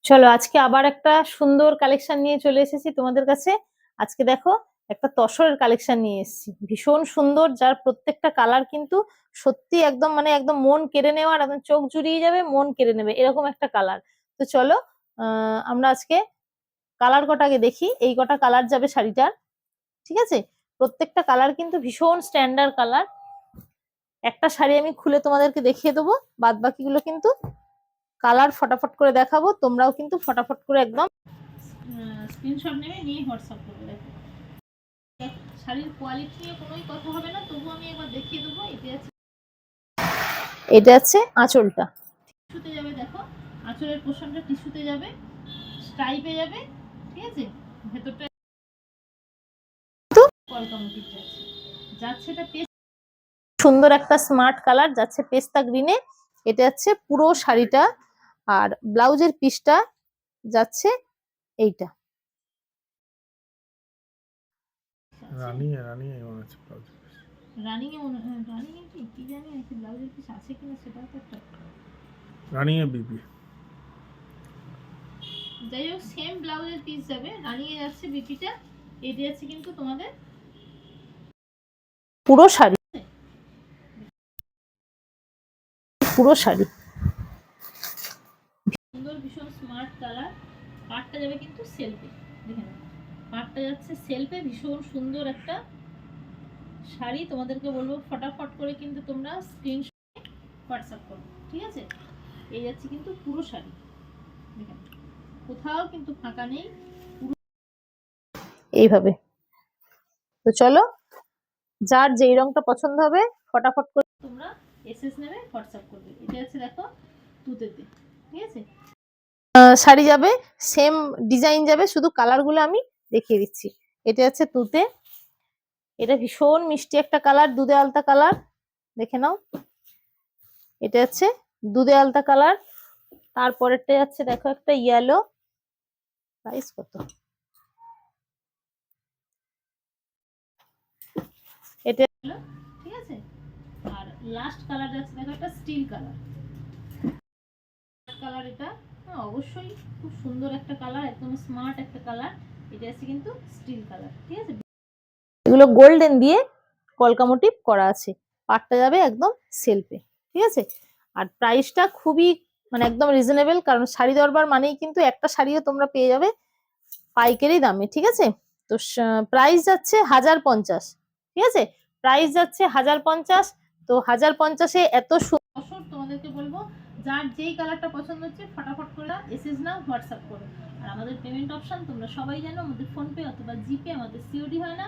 চলো আজকে আবার একটা সুন্দর কালেকশন নিয়ে চলে এসেছি তোমাদের কাছে। আজকে দেখো একটা তসরের কালেকশন নিয়ে এসেছি, ভীষণ সুন্দর, যার প্রত্যেকটা কালার কিন্তু সত্যি একদম একদম মন কেড়ে নেওয়ার, একদম চোখ জুড়িয়ে যাবে, মন কেড়ে নেবে এরকম একটা কালার। তো চলো আমরা আজকে কালার কটাকে দেখি, এই কটা কালার যাবে শাড়িটার। ঠিক আছে, প্রত্যেকটা কালার কিন্তু ভীষণ স্ট্যান্ডার্ড কালার। একটা শাড়ি আমি খুলে তোমাদেরকে দেখিয়ে দেবো, বাদ বাকিগুলো কিন্তু কালার ফটাফট করে দেখাবো, তোমরাও কিন্তু ফটাফট করে একদম স্ক্রিনশট নেবে, নিয়ে হোয়াটসঅ্যাপ করবে। দেখো শাড়ির কোয়ালিটি নিয়ে কোনোই কথা হবে না, তবু আমি একবার দেখিয়ে দেবো। এটা আছে আঁচলটা, টিস্যুতে যাবে। দেখো আঁচলের পোর্শনটা টিস্যুতে যাবে, স্ট্রাইপে যাবে। ঠিক আছে, ভেতরটা কলকা মোটিভ যাচ্ছে এটা পেস্ট, সুন্দর একটা স্মার্ট কালার যাচ্ছে পেস্তা গ্রিনে। এটা হচ্ছে পুরো শাড়িটা, আর ব্লাউজের পিসটা যাচ্ছে এইটা রানিং এ কি জানি আছে, ব্লাউজের পিস আছে কিনা সেটা তো একটা রানিং এ বিপি। যাই হোক সেম ব্লাউজের পিস যাবে, রানিং এ যাচ্ছে বিপিটা। এটা আছে কিন্তু তোমাদের পুরো শাড়ি, পুরো শাড়ি সুন্দর, ভীষণ স্মার্ট কালার। পাটটা যাবে কিন্তু সেলফে, দেখে নাও পাটটা যাচ্ছে সেলফে, ভীষণ সুন্দর একটা শাড়ি। তোমাদেরকে বলবো ফটাফট করে কিন্তু তোমরা স্ক্রিনশট হোয়াটসঅ্যাপ করো। ঠিক আছে, এই যাচ্ছে কিন্তু পুরো শাড়ি, দেখেন কোথাও কিন্তু ফাঁকা নেই, পুরো এইভাবে। তো চলো যার যেই রংটা পছন্দ হবে ফটাফট করে তোমরা এসএস নেবে, হোয়াটসঅ্যাপ করবে। এটা আছে দেখো তুতেতে। ঠিক আছে, শাড়ি যাবে সেম ডিজাইন যাবে, শুধু কালারগুলো আমি দেখিয়ে দিচ্ছি। এটা আছে তুতে, এটা ভীষণ মিষ্টি একটা কালার, দুধে আলতা কালার, দেখে নাও। এটা হচ্ছে দুধে আলতা কালার। তারপরেরটা যাচ্ছে দেখো একটা ইয়েলো, প্রাইস কত, এটা হলো। ঠিক আছে, আর লাস্ট কালার যাচ্ছে দেখো একটা স্টিল কালার। কালার এটা অবশ্যই খুব সুন্দর একটা কালার, একদম স্মার্ট একটা কালার। এটা আছে কিন্তু স্টিল কালার। ঠিক আছে, এগুলো গোল্ডেন দিয়ে কলকা মোটিভ করা আছে, পাটটা যাবে একদম সেলফে। ঠিক আছে, আর প্রাইসটা খুবই একদম রিজনেবল, কারণ শাড়ি দরবার মানেই কিন্তু একটা শাড়িও তোমরা পেয়ে যাবে পাইকারি দামে। ঠিক আছে, তো প্রাইস যাচ্ছে 1050। ঠিক আছে, প্রাইস যাচ্ছে 1050। তো 1050-এ এত সুন্দর, তোমাদেরকে বলবো যার যেই কালারটা পছন্দ হচ্ছে ফটাফট করে এসএস নাও, হোয়াটসঅ্যাপ করো। আর আমাদের পেমেন্ট অপশন তোমরা সবাই জানো, আমাদের ফোনপে অথবা জিপে, আমাদের সিওডি হয় না।